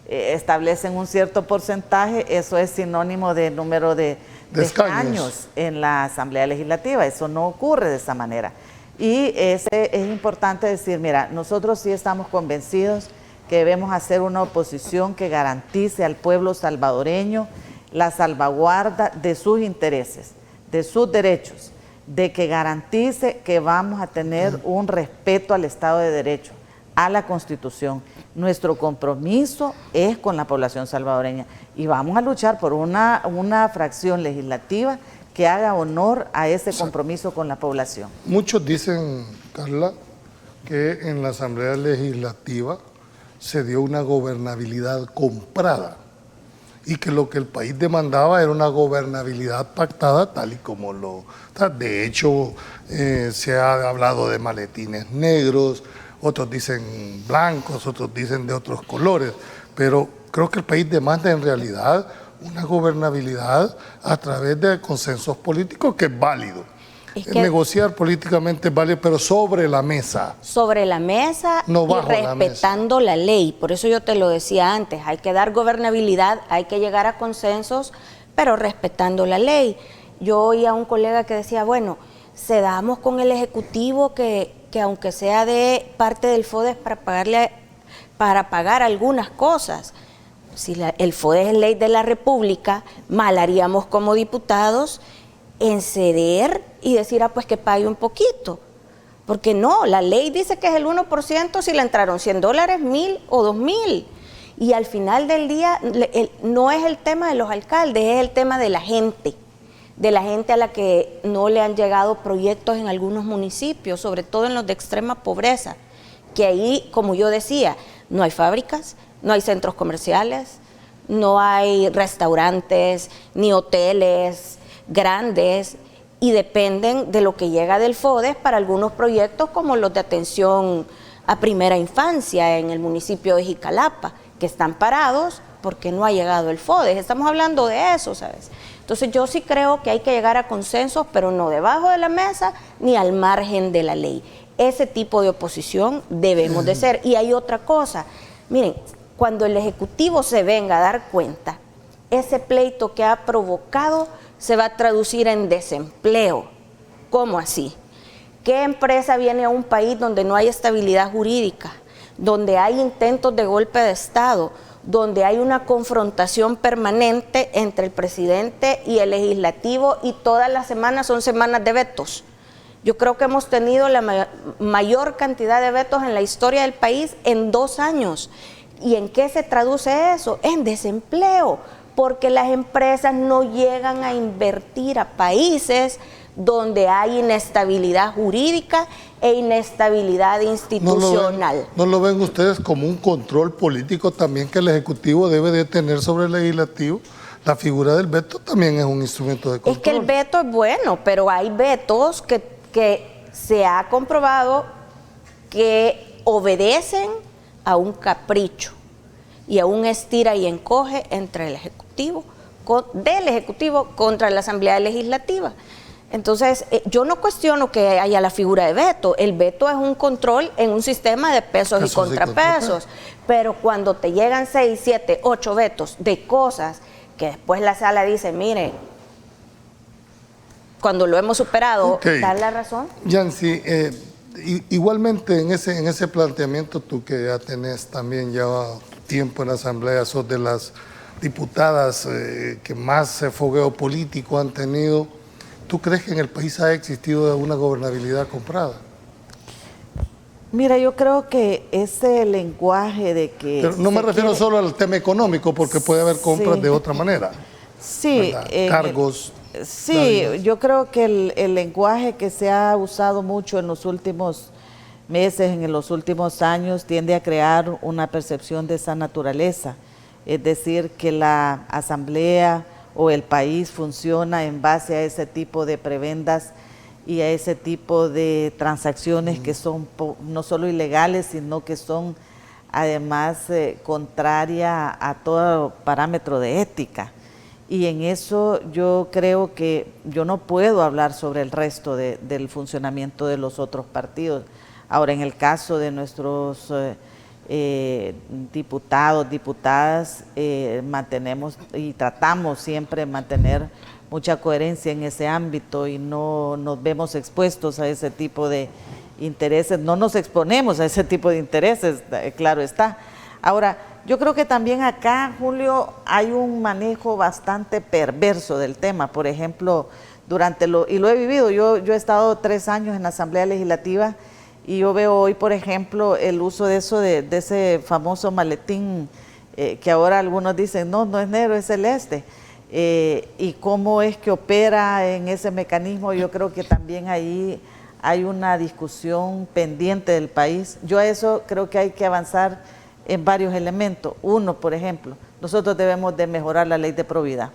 Speaker 4: establecen un cierto porcentaje, eso es sinónimo de número de escaños en la Asamblea Legislativa. Eso no ocurre de esa manera. Y es importante decir, mira, nosotros sí estamos convencidos que debemos hacer una oposición que garantice al pueblo salvadoreño la salvaguarda de sus intereses, de sus derechos, de que garantice que vamos a tener un respeto al Estado de Derecho, a la Constitución. Nuestro compromiso es con la población salvadoreña y vamos a luchar por una fracción legislativa que haga honor a ese compromiso con la población.
Speaker 2: Muchos dicen, Carla, que en la Asamblea Legislativa se dio una gobernabilidad comprada y que lo que el país demandaba era una gobernabilidad pactada tal y como lo... De hecho, se ha hablado de maletines negros, otros dicen blancos, otros dicen de otros colores, pero creo que el país demanda en realidad una gobernabilidad a través de consensos políticos que es válido. Es que negociar políticamente es válido, pero sobre la mesa.
Speaker 3: Sobre la mesa
Speaker 2: no
Speaker 3: y respetando la ley. Por eso yo te lo decía antes, hay que dar gobernabilidad, hay que llegar a consensos, pero respetando la ley. Yo oí a un colega que decía, bueno, cedamos con el Ejecutivo que aunque sea de parte del FODES para pagar algunas cosas. Si el FODES es ley de la República, mal haríamos como diputados en ceder y decir, pues que pague un poquito. Porque no, la ley dice que es el 1% si le entraron $100, 1,000 o 2,000. Y al final del día no es el tema de los alcaldes, es el tema de la gente a la que no le han llegado proyectos en algunos municipios, sobre todo en los de extrema pobreza, que ahí, como yo decía, no hay fábricas, no hay centros comerciales, no hay restaurantes ni hoteles grandes y dependen de lo que llega del FODES para algunos proyectos como los de atención a primera infancia en el municipio de Jicalapa, que están parados porque no ha llegado el FODES. Estamos hablando de eso, ¿sabes? Entonces yo sí creo que hay que llegar a consensos, pero no debajo de la mesa ni al margen de la ley. Ese tipo de oposición debemos de ser. Y hay otra cosa, miren, cuando el Ejecutivo se venga a dar cuenta, ese pleito que ha provocado se va a traducir en desempleo. ¿Cómo así? ¿Qué empresa viene a un país donde no hay estabilidad jurídica, donde hay intentos de golpe de Estado, donde hay una confrontación permanente entre el presidente y el legislativo y todas las semanas son semanas de vetos? Yo creo que hemos tenido la mayor cantidad de vetos en la historia del país en 2 años. ¿Y en qué se traduce eso? En desempleo. porque las empresas no llegan a invertir a países donde hay inestabilidad jurídica e inestabilidad institucional.
Speaker 2: ¿No lo ven ustedes como un control político también que el Ejecutivo debe de tener sobre el Legislativo? La figura del veto también es un instrumento de control.
Speaker 3: Es que el veto es bueno, pero hay vetos que se ha comprobado que obedecen a un capricho y a un estira y encoge entre el Ejecutivo, del Ejecutivo contra la Asamblea Legislativa. Entonces, yo no cuestiono que haya la figura de veto. El veto es un control en un sistema de pesos y contrapesos. Pero cuando te llegan 6, 7, 8 vetos de cosas que después la sala dice, mire, cuando lo hemos superado, ¿da la razón?
Speaker 2: Yancy, igualmente en ese planteamiento, tú que ya tenés también ya tiempo en la Asamblea, sos de las diputadas que más fogueo político han tenido. ¿Tú crees que en el país ha existido una gobernabilidad comprada?
Speaker 4: Mira, yo creo que ese lenguaje de que...
Speaker 2: Pero no me refiero solo al tema económico, porque puede haber compras de otra manera.
Speaker 4: Sí.
Speaker 2: Cargos.
Speaker 4: Sí, yo creo que el lenguaje que se ha usado mucho en los últimos meses, en los últimos años, tiende a crear una percepción de esa naturaleza. Es decir, que la Asamblea o el país funciona en base a ese tipo de prebendas y a ese tipo de transacciones que son no solo ilegales, sino que son además contraria a todo parámetro de ética. Y en eso yo creo que yo no puedo hablar sobre el resto del funcionamiento de los otros partidos. Ahora, en el caso de nuestros diputados, diputadas, mantenemos y tratamos siempre de mantener mucha coherencia en ese ámbito y no nos vemos expuestos a ese tipo de intereses, no nos exponemos a ese tipo de intereses, claro está. Ahora, yo creo que también acá, Julio, hay un manejo bastante perverso del tema. Por ejemplo, y lo he vivido, yo he estado 3 años en la Asamblea Legislativa y yo veo hoy, por ejemplo, el uso de ese famoso maletín que ahora algunos dicen, no es negro, es celeste. Y cómo es que opera en ese mecanismo, yo creo que también ahí hay una discusión pendiente del país. Yo a eso creo que hay que avanzar en varios elementos. Uno, por ejemplo, nosotros debemos de mejorar la ley de probidad.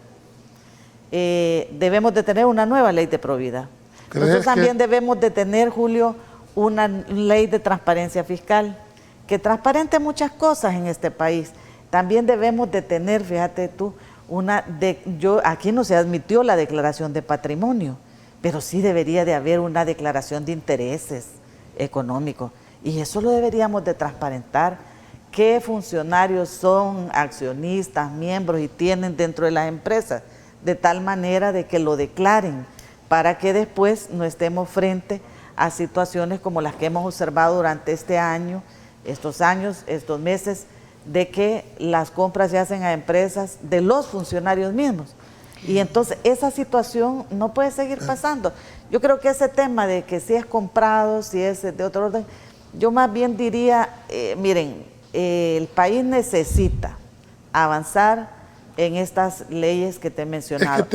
Speaker 4: Debemos de tener una nueva ley de probidad. Nosotros también debemos de tener, Julio, una ley de transparencia fiscal que transparente muchas cosas en este país. También debemos de tener, fíjate tú, aquí no se admitió la declaración de patrimonio, pero sí debería de haber una declaración de intereses económicos y eso lo deberíamos de transparentar. ¿Qué funcionarios son accionistas, miembros y tienen dentro de las empresas? De tal manera de que lo declaren para que después no estemos frente a situaciones como las que hemos observado durante estos meses, de que las compras se hacen a empresas de los funcionarios mismos. Y entonces esa situación no puede seguir pasando. Yo creo que ese tema de que si es comprado, si es de otro orden, yo más bien diría, miren, el país necesita avanzar en estas leyes que te he mencionado,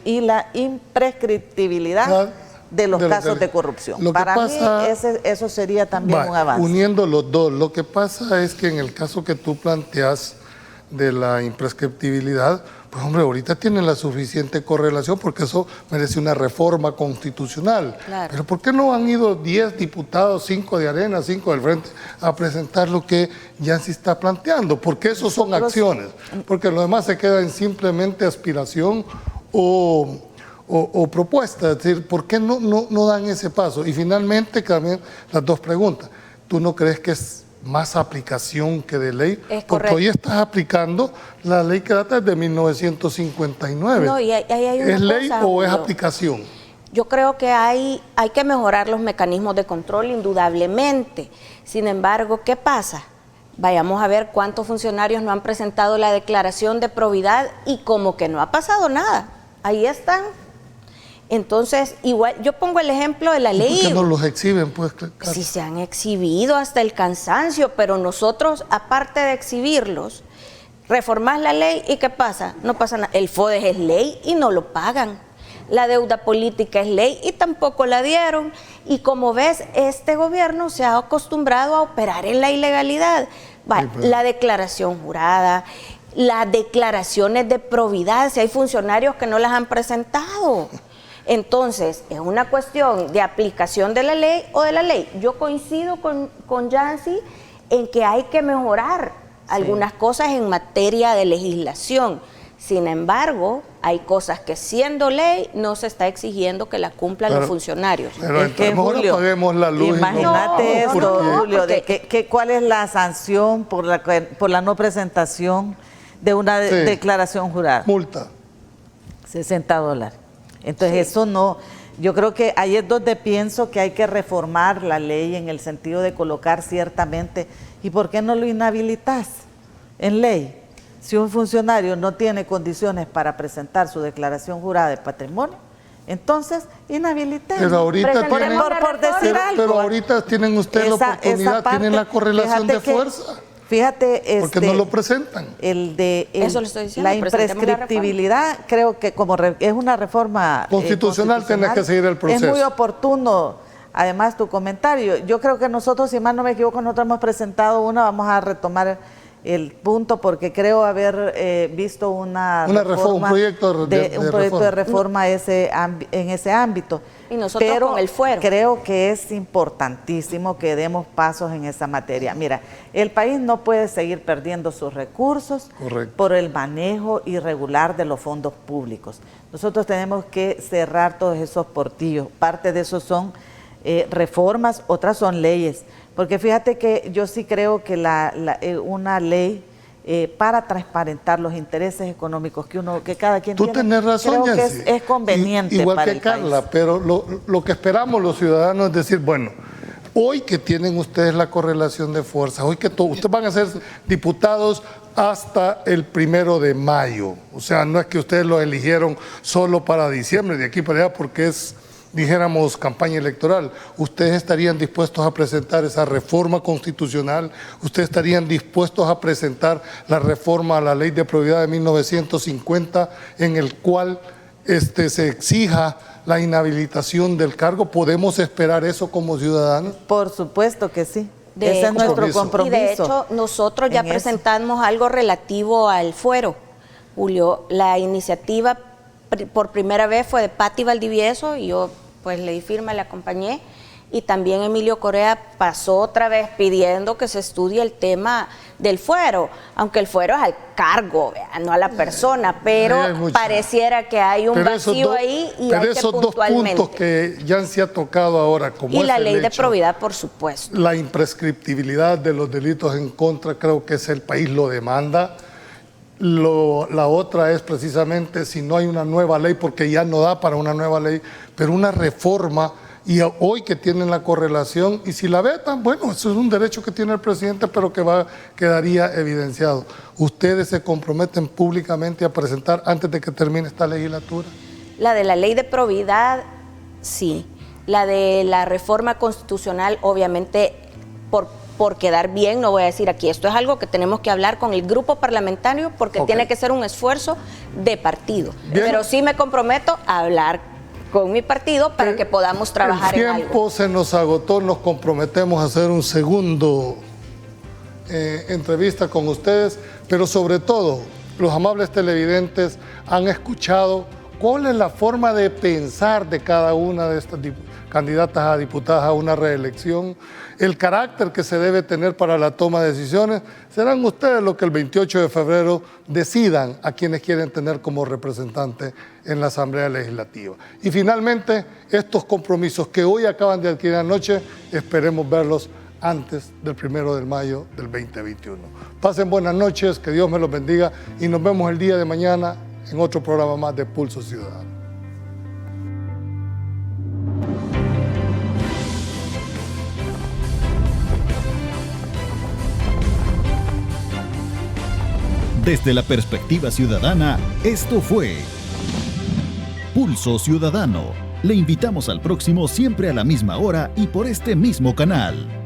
Speaker 4: y la imprescriptibilidad de los casos de corrupción. Para mí eso sería también un avance.
Speaker 2: Uniendo los dos, lo que pasa es que en el caso que tú planteas de la imprescriptibilidad, pues hombre, ahorita tienen la suficiente correlación porque eso merece una reforma constitucional. Claro. Pero ¿por qué no han ido 10 diputados, 5 de Arena, 5 del Frente, a presentar lo que Yancy está planteando? Porque eso son acciones, porque lo demás se queda en simplemente aspiración o propuesta. Es decir, ¿por qué no dan ese paso? Y finalmente también las dos preguntas. ¿Tú no crees que es más aplicación que de ley?
Speaker 3: Es
Speaker 2: porque
Speaker 3: correcto.
Speaker 2: hoy estás aplicando la ley que data desde 1959.
Speaker 3: No, y hay una
Speaker 2: ¿Es ley
Speaker 3: cosa,
Speaker 2: o es
Speaker 3: Julio.
Speaker 2: aplicación?
Speaker 3: Yo creo que hay que mejorar los mecanismos de control, indudablemente. Sin embargo, ¿qué pasa? Vayamos a ver cuántos funcionarios no han presentado la declaración de probidad y como que no ha pasado nada. Ahí están. Entonces, igual, yo pongo el ejemplo de la ley.
Speaker 2: ¿Por qué no los exhiben? Pues,
Speaker 3: sí, se han exhibido hasta el cansancio, pero nosotros, aparte de exhibirlos, reformás la ley y ¿qué pasa? No pasa nada. El FODES es ley y no lo pagan. La deuda política es ley y tampoco la dieron. Y como ves, este gobierno se ha acostumbrado a operar en la ilegalidad. Vale, la declaración jurada, las declaraciones de probidad, si hay funcionarios que no las han presentado. Entonces, es una cuestión de aplicación de la ley o de la ley. Yo coincido con Yancy en que hay que mejorar algunas cosas en materia de legislación. Sin embargo, hay cosas que siendo ley no se está exigiendo que la cumplan los funcionarios.
Speaker 2: Pero
Speaker 4: es que,
Speaker 2: mejor
Speaker 4: Julio,
Speaker 2: apaguemos la luz.
Speaker 4: imagínate esto, Julio,
Speaker 3: porque
Speaker 4: de ¿cuál es la sanción por la no presentación de una declaración jurada?
Speaker 2: Multa.
Speaker 4: $60. Entonces eso no, yo creo que ahí es donde pienso que hay que reformar la ley en el sentido de colocar ciertamente, ¿y por qué no lo inhabilitas en ley? Si un funcionario no tiene condiciones para presentar su declaración jurada de patrimonio, entonces inhabilitemos.
Speaker 2: Pero ahorita
Speaker 3: por
Speaker 2: pero
Speaker 3: decir
Speaker 4: algo.
Speaker 2: ahorita tienen ustedes la oportunidad, tienen la correlación de fuerza.
Speaker 4: Fíjate,
Speaker 2: porque no lo presentan.
Speaker 3: Eso le estoy diciendo,
Speaker 4: la imprescriptibilidad, creo que como es una reforma
Speaker 2: constitucional, tienes que seguir el proceso.
Speaker 4: Es muy oportuno, además, tu comentario. Yo creo que nosotros, si más no me equivoco, nosotros hemos presentado una, vamos a retomar el punto porque creo haber visto un proyecto de reforma en ese ámbito.
Speaker 3: Y nosotros
Speaker 4: pero
Speaker 3: con el fuero.
Speaker 4: Creo que es importantísimo que demos pasos en esa materia. Mira, el país no puede seguir perdiendo sus recursos por el manejo irregular de los fondos públicos. Nosotros tenemos que cerrar todos esos portillos. Parte de eso son reformas, otras son leyes. Porque fíjate que yo sí creo que una ley para transparentar los intereses económicos que cada quien tiene.
Speaker 2: Tú tenés razón,
Speaker 4: creo
Speaker 2: Yancy.
Speaker 4: que es conveniente
Speaker 2: igual
Speaker 4: para
Speaker 2: que
Speaker 4: el
Speaker 2: Carla,
Speaker 4: país.
Speaker 2: pero lo que esperamos los ciudadanos es decir, bueno, hoy que tienen ustedes la correlación de fuerzas, hoy que ustedes van a ser diputados hasta el 1 de mayo, o sea, no es que ustedes lo eligieron solo para diciembre, de aquí para allá, porque es, dijéramos, campaña electoral. ¿Ustedes estarían dispuestos a presentar esa reforma constitucional? ¿Ustedes estarían dispuestos a presentar la reforma a la Ley de Probidad de 1950 en el cual se exija la inhabilitación del cargo? ¿Podemos esperar eso como ciudadanos?
Speaker 4: Por supuesto que sí. Ese es nuestro compromiso.
Speaker 3: Y de hecho, nosotros ya presentamos algo relativo al fuero, Julio. La iniciativa por primera vez fue de Patti Valdivieso y yo pues le di firma, le acompañé, y también Emilio Correa pasó otra vez pidiendo que se estudie el tema del fuero, aunque el fuero es al cargo, no a la persona, pero pareciera que hay un vacío ahí y hay que
Speaker 2: esos
Speaker 3: puntualmente.
Speaker 2: Dos puntos que ya se ha tocado ahora, como
Speaker 3: y
Speaker 2: es
Speaker 3: la ley de
Speaker 2: hecho,
Speaker 3: probidad, por supuesto.
Speaker 2: La imprescriptibilidad de los delitos en contra, creo que el país lo demanda. La otra es precisamente si no hay una nueva ley, porque ya no da para una nueva ley, pero una reforma, y hoy que tienen la correlación, y si la vetan, bueno, eso es un derecho que tiene el presidente, pero que quedaría evidenciado. ¿Ustedes se comprometen públicamente a presentar antes de que termine esta legislatura?
Speaker 3: La de la ley de probidad, sí. La de la reforma constitucional, obviamente, por quedar bien, no voy a decir aquí, esto es algo que tenemos que hablar con el grupo parlamentario porque tiene que ser un esfuerzo de partido. Bien. Pero sí me comprometo a hablar con mi partido para que podamos trabajar en algo.
Speaker 2: El tiempo se nos agotó, nos comprometemos a hacer un segundo entrevista con ustedes, pero sobre todo, los amables televidentes han escuchado cuál es la forma de pensar de cada una de estas candidatas a diputadas a una reelección, el carácter que se debe tener para la toma de decisiones. Serán ustedes los que el 28 de febrero decidan a quienes quieren tener como representante en la Asamblea Legislativa. Y finalmente, estos compromisos que hoy acaban de adquirir anoche, esperemos verlos antes del 1 de mayo del 2021. Pasen buenas noches, que Dios me los bendiga y nos vemos el día de mañana en otro programa más de Pulso Ciudadano.
Speaker 1: Desde la perspectiva ciudadana, esto fue Pulso Ciudadano. Le invitamos al próximo siempre a la misma hora y por este mismo canal.